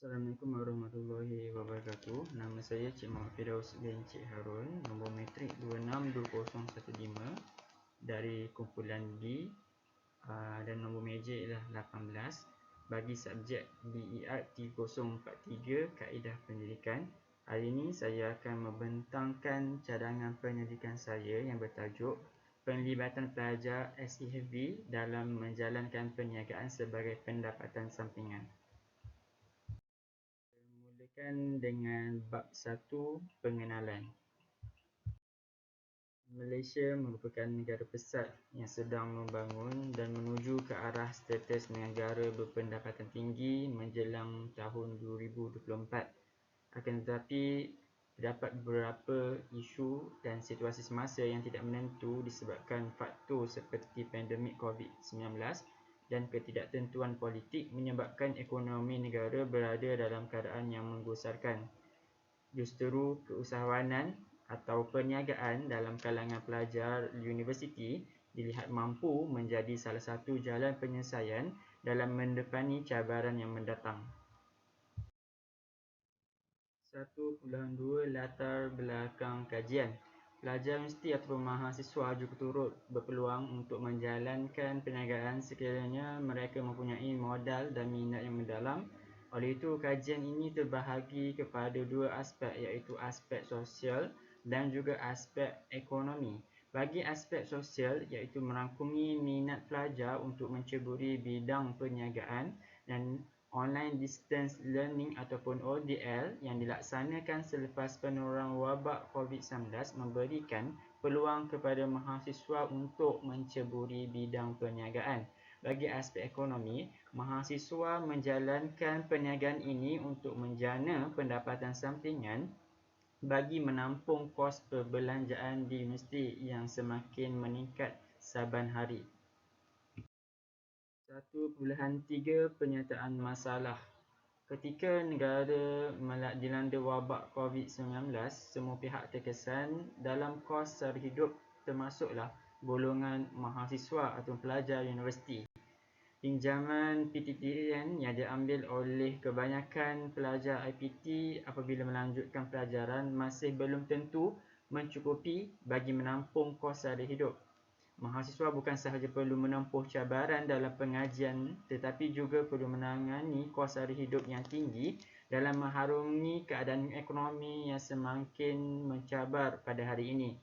Assalamualaikum warahmatullahi wabarakatuh. Nama saya Cik Muhammad Firdaus bin Cik Harun, nombor matrik 262015 dari kumpulan B, dan nombor meja ialah 18 bagi subjek BER 3043 Kaedah Pendidikan. Hari ini saya akan membentangkan cadangan pendidikan saya yang bertajuk Penlibatan Pelajar SEHB dalam menjalankan perniagaan sebagai pendapatan sampingan. Mulakan dengan bab 1, pengenalan. Malaysia merupakan negara besar yang sedang membangun dan menuju ke arah status negara berpendapatan tinggi menjelang tahun 2024. Akan tetapi, terdapat beberapa isu dan situasi semasa yang tidak menentu disebabkan faktor seperti pandemik COVID-19 dan ketidaktentuan politik menyebabkan ekonomi negara berada dalam keadaan yang menggusarkan. Justeru keusahawanan atau perniagaan dalam kalangan pelajar universiti dilihat mampu menjadi salah satu jalan penyelesaian dalam mendepani cabaran yang mendatang. 1.2 Latar belakang kajian. Pelajar universiti atau mahasiswa juga turut berpeluang untuk menjalankan perniagaan sekiranya mereka mempunyai modal dan minat yang mendalam. Oleh itu, kajian ini terbahagi kepada dua aspek, iaitu aspek sosial dan juga aspek ekonomi. Bagi aspek sosial, iaitu merangkumi minat pelajar untuk menceburi bidang perniagaan dan online distance learning ataupun ODL yang dilaksanakan selepas penurunan wabak COVID-19 memberikan peluang kepada mahasiswa untuk menceburi bidang perniagaan. Bagi aspek ekonomi, mahasiswa menjalankan perniagaan ini untuk menjana pendapatan sampingan bagi menampung kos perbelanjaan di universiti yang semakin meningkat saban hari. 1.3 Penyataan masalah. Ketika negara dilanda wabak COVID-19, semua pihak terkesan dalam kos sara hidup termasuklah golongan mahasiswa atau pelajar universiti. Pinjaman PTTN yang diambil oleh kebanyakan pelajar IPT apabila melanjutkan pelajaran masih belum tentu mencukupi bagi menampung kos sara hidup. Mahasiswa bukan sahaja perlu menempuh cabaran dalam pengajian tetapi juga perlu menangani kos sara hidup yang tinggi dalam mengharungi keadaan ekonomi yang semakin mencabar pada hari ini.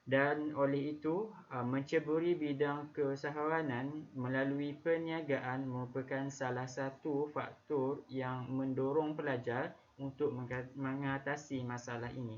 Dan oleh itu, menceburi bidang keusahawanan melalui perniagaan merupakan salah satu faktor yang mendorong pelajar untuk mengatasi masalah ini.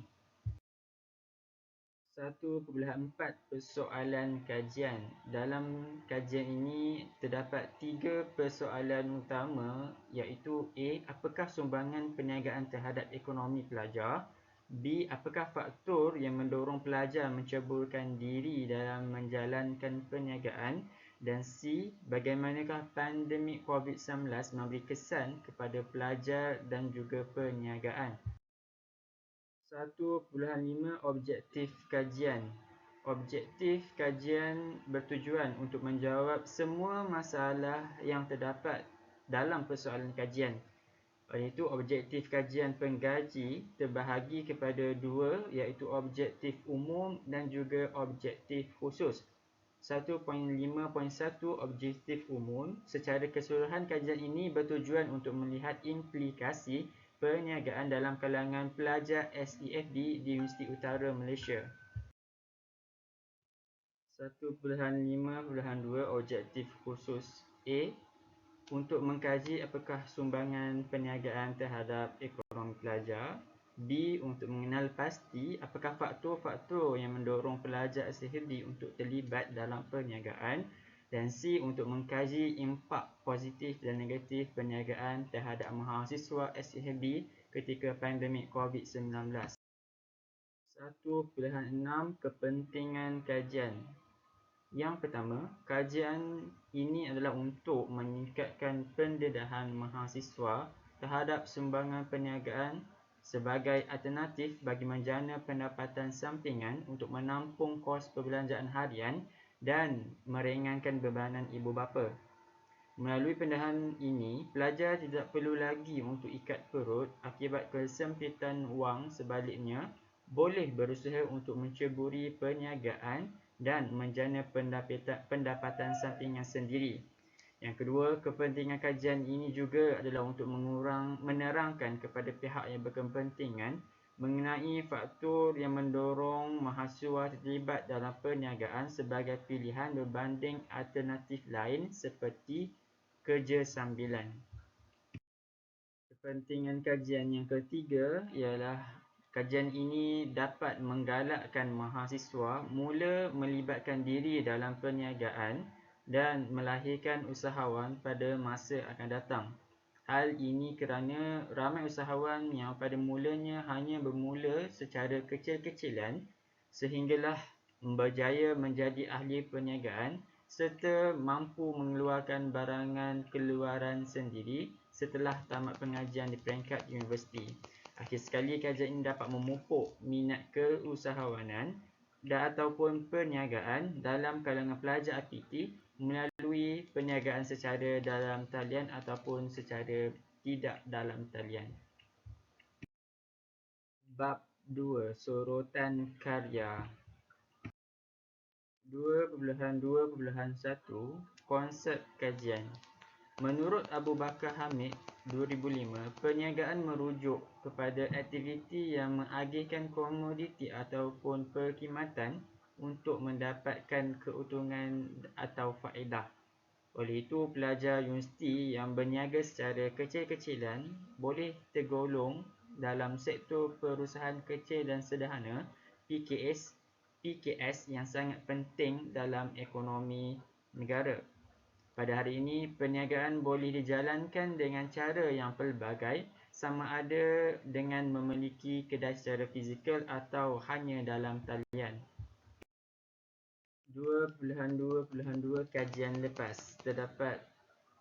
1.4 Persoalan kajian. Dalam kajian ini terdapat 3 persoalan utama, iaitu A. Apakah sumbangan perniagaan terhadap ekonomi pelajar? B. Apakah faktor yang mendorong pelajar menceburkan diri dalam menjalankan perniagaan? Dan C. Bagaimanakah pandemik COVID-19 memberi kesan kepada pelajar dan juga perniagaan? 1.5 Objektif kajian. Objektif kajian bertujuan untuk menjawab semua masalah yang terdapat dalam persoalan kajian. Oleh itu, objektif kajian pengkaji terbahagi kepada dua, iaitu objektif umum dan juga objektif khusus. 1.5.1 Objektif umum. Secara keseluruhan, kajian ini bertujuan untuk melihat implikasi perniagaan dalam kalangan pelajar SEFB di Universiti Utara Malaysia. 1.5.2 Objektif khusus A. Untuk mengkaji apakah sumbangan perniagaan terhadap ekonomi pelajar. B. Untuk mengenal pasti apakah faktor-faktor yang mendorong pelajar SEHB untuk terlibat dalam perniagaan. Dan C. Untuk mengkaji impak positif dan negatif perniagaan terhadap mahasiswa SEHB ketika pandemik COVID-19. 1.6 Kepentingan kajian. Yang pertama, kajian ini adalah untuk meningkatkan pendedahan mahasiswa terhadap sumbangan perniagaan sebagai alternatif bagi menjana pendapatan sampingan untuk menampung kos perbelanjaan harian dan meringankan bebanan ibu bapa. Melalui pendahan ini, pelajar tidak perlu lagi untuk ikat perut akibat kesempitan wang, sebaliknya boleh berusaha untuk menceburi perniagaan dan menjana pendapatan sampingan sendiri. Yang kedua, kepentingan kajian ini juga adalah untuk menerangkan kepada pihak yang berkepentingan mengenai faktor yang mendorong mahasiswa terlibat dalam perniagaan sebagai pilihan berbanding alternatif lain seperti kerja sambilan. Kepentingan kajian yang ketiga ialah kajian ini dapat menggalakkan mahasiswa mula melibatkan diri dalam perniagaan dan melahirkan usahawan pada masa akan datang. Hal ini kerana ramai usahawan yang pada mulanya hanya bermula secara kecil-kecilan sehinggalah berjaya menjadi ahli perniagaan serta mampu mengeluarkan barangan keluaran sendiri setelah tamat pengajian di peringkat universiti. Akhir sekali, kajian ini dapat memupuk minat keusahawanan ataupun perniagaan dalam kalangan pelajar IPT melalui perniagaan secara dalam talian ataupun secara tidak dalam talian. Bab 2. Sorotan karya. 2.2.1 Konsep kajian. Menurut Abu Bakar Hamid 2005, perniagaan merujuk kepada aktiviti yang mengagihkan komoditi ataupun perkhidmatan untuk mendapatkan keuntungan atau faedah. Oleh itu, pelajar universiti yang berniaga secara kecil-kecilan boleh tergolong dalam sektor perusahaan kecil dan sederhana PKS yang sangat penting dalam ekonomi negara. Pada hari ini, perniagaan boleh dijalankan dengan cara yang pelbagai, sama ada dengan memiliki kedai secara fizikal atau hanya dalam talian. 2.2.2 Kajian lepas. Terdapat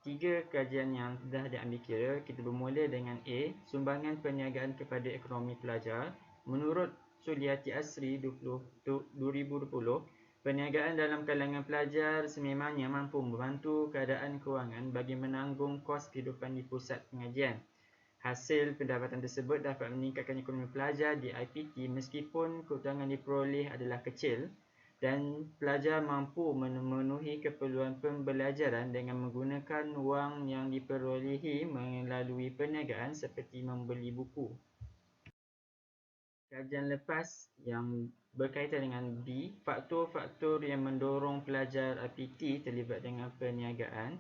3 kajian yang dah diambil kira. Kita bermula dengan A. Sumbangan perniagaan kepada ekonomi pelajar. Menurut Suliati Asri 2020, perniagaan dalam kalangan pelajar sememangnya mampu membantu keadaan kewangan bagi menanggung kos kehidupan di pusat pengajian. Hasil pendapatan tersebut dapat meningkatkan ekonomi pelajar di IPT meskipun keuntungan diperoleh adalah kecil dan pelajar mampu memenuhi keperluan pembelajaran dengan menggunakan wang yang diperolehi melalui perniagaan seperti membeli buku. Kajian lepas yang berkaitan dengan B, faktor-faktor yang mendorong pelajar IPT terlibat dengan perniagaan.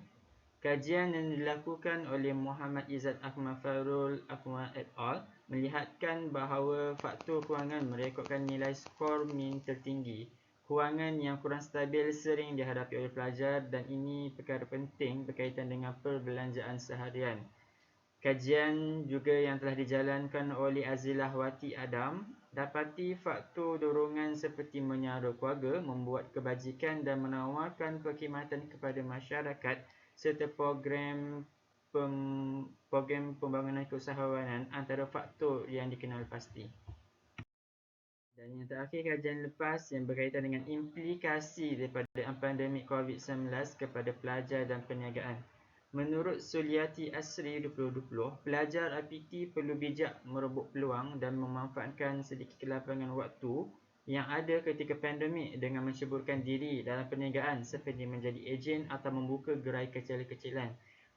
Kajian yang dilakukan oleh Muhammad Izzat Ahmad Farul Akmal et al. Melihatkan bahawa faktor kewangan merekodkan nilai skor min tertinggi. Kewangan yang kurang stabil sering dihadapi oleh pelajar dan ini perkara penting berkaitan dengan perbelanjaan seharian. Kajian juga yang telah dijalankan oleh Azilah Wati Adam dapati faktor dorongan seperti menyara keluarga, membuat kebajikan dan menawarkan perkhidmatan kepada masyarakat serta program pembangunan keusahawanan antara faktor yang dikenal pasti. Dan yang terakhir, kajian lepas yang berkaitan dengan implikasi daripada pandemik COVID-19 kepada pelajar dan perniagaan. Menurut Suliati Asri 2020, pelajar IPT perlu bijak merebut peluang dan memanfaatkan sedikit kelapangan waktu yang ada ketika pandemik dengan menceburkan diri dalam perniagaan seperti menjadi ejen atau membuka gerai kecil-kecilan.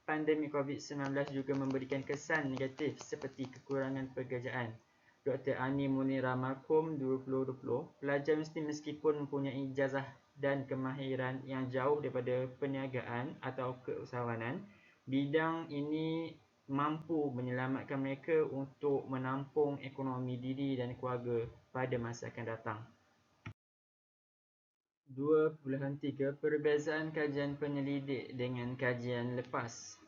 Pandemik COVID-19 juga memberikan kesan negatif seperti kekurangan pekerjaan. Dr. Ani Munira Markom 2020, pelajar meskipun mempunyai ijazah dan kemahiran yang jauh daripada perniagaan atau keusahawanan, bidang ini mampu menyelamatkan mereka untuk menampung ekonomi diri dan keluarga pada masa akan datang. 2.3 Perbezaan kajian penyelidik dengan kajian lepas.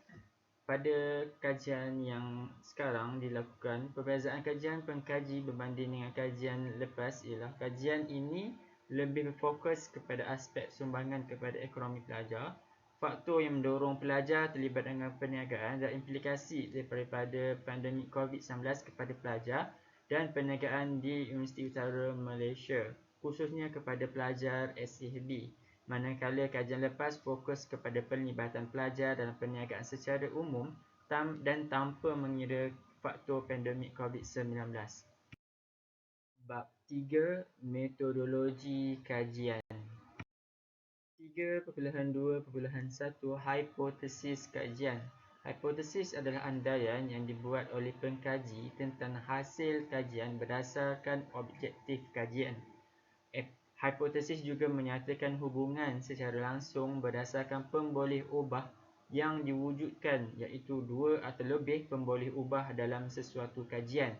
Pada kajian yang sekarang dilakukan, perbezaan kajian pengkaji berbanding dengan kajian lepas ialah kajian ini lebih berfokus kepada aspek sumbangan kepada ekonomi pelajar, faktor yang mendorong pelajar terlibat dengan perniagaan dan implikasi daripada pandemik COVID-19 kepada pelajar dan perniagaan di Universiti Utara Malaysia, khususnya kepada pelajar SCHB. manakala kajian lepas fokus kepada penlibatan pelajar dalam perniagaan secara umum dan tanpa mengira faktor pandemik COVID-19. Bab 3. Metodologi kajian. 3.2.1 Hipotesis kajian. Hipotesis adalah andaian yang dibuat oleh pengkaji tentang hasil kajian berdasarkan objektif kajian. Hipotesis juga menyatakan hubungan secara langsung berdasarkan pemboleh ubah yang diwujudkan, iaitu dua atau lebih pemboleh ubah dalam sesuatu kajian.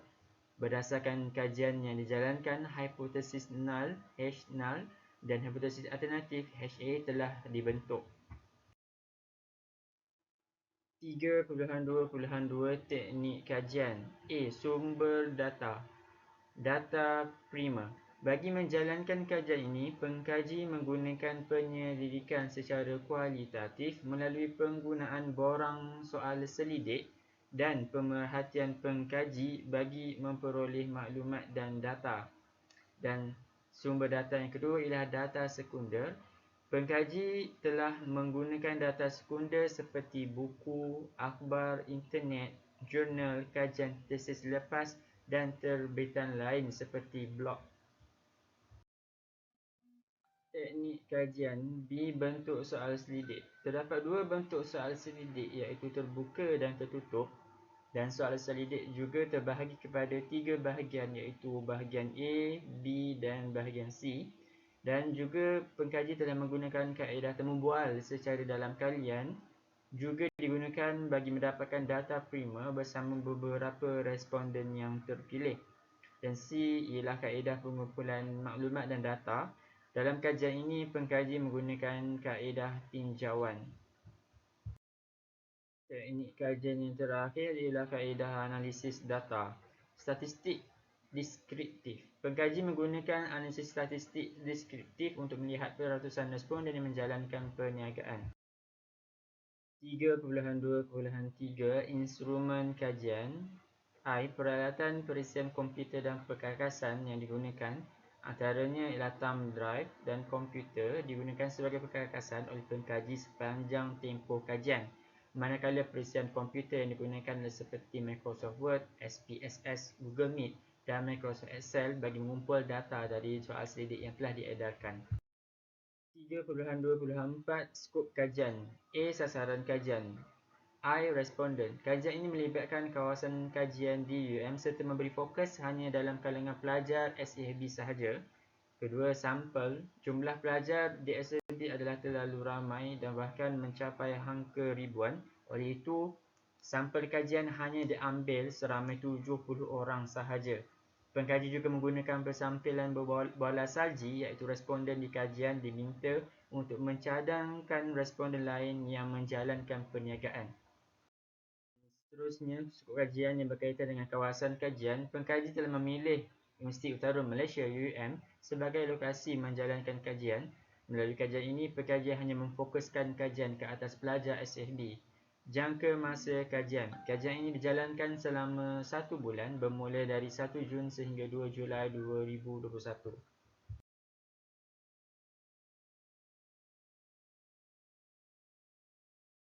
Berdasarkan kajian yang dijalankan, hipotesis null H null dan hipotesis alternatif HA telah dibentuk. 3.2.2 Teknik kajian. A. Sumber data. Data prima. Bagi menjalankan kajian ini, pengkaji menggunakan penyelidikan secara kualitatif melalui penggunaan borang soal selidik dan pemerhatian pengkaji bagi memperoleh maklumat dan data. Dan sumber data yang kedua ialah data sekunder. Pengkaji telah menggunakan data sekunder seperti buku, akhbar, internet, jurnal, kajian tesis lepas dan terbitan lain seperti blog. Teknik kajian B. Bentuk soal selidik. Terdapat dua bentuk soal selidik, iaitu terbuka dan tertutup, dan soal selidik juga terbahagi kepada tiga bahagian, iaitu bahagian A, B dan bahagian C. Dan juga pengkaji telah menggunakan kaedah temu bual secara dalam kalian juga digunakan bagi mendapatkan data prima bersama beberapa responden yang terpilih. Dan C ialah kaedah pengumpulan maklumat dan data. Dalam kajian ini, pengkaji menggunakan kaedah tinjauan. Teknik kajian yang terakhir ialah kaedah analisis data. Statistik deskriptif. Pengkaji menggunakan analisis statistik deskriptif untuk melihat peratusan responden yang menjalankan perniagaan. 3.2.3 Instrumen kajian. I. Peralatan perisian komputer dan perkakasan yang digunakan antaranya ialah thumb drive dan komputer digunakan sebagai perkakasan oleh pengkaji sepanjang tempoh kajian. Manakala perisian komputer yang digunakan adalah seperti Microsoft Word, SPSS, Google Meet dan Microsoft Excel bagi mengumpul data dari soal selidik yang telah diedarkan. 3.2.4 Skop kajian. A. Sasaran kajian. I. Responden. Kajian ini melibatkan kawasan kajian DUM serta memberi fokus hanya dalam kalangan pelajar SAB sahaja. Kedua, sampel. Jumlah pelajar di SAB adalah terlalu ramai dan bahkan mencapai angka ribuan. Oleh itu, sampel kajian hanya diambil seramai 70 orang sahaja. Pengkaji juga menggunakan persampilan bola salji, iaitu responden di kajian diminta untuk mencadangkan responden lain yang menjalankan perniagaan. Seterusnya, skop kajian yang berkaitan dengan kawasan kajian, pengkaji telah memilih Universiti Utara Malaysia UUM sebagai lokasi menjalankan kajian. Melalui kajian ini, pengkaji hanya memfokuskan kajian ke atas pelajar SFB. Jangka masa kajian. Kajian ini dijalankan selama 1 bulan bermula dari 1 Jun sehingga 2 Julai 2021.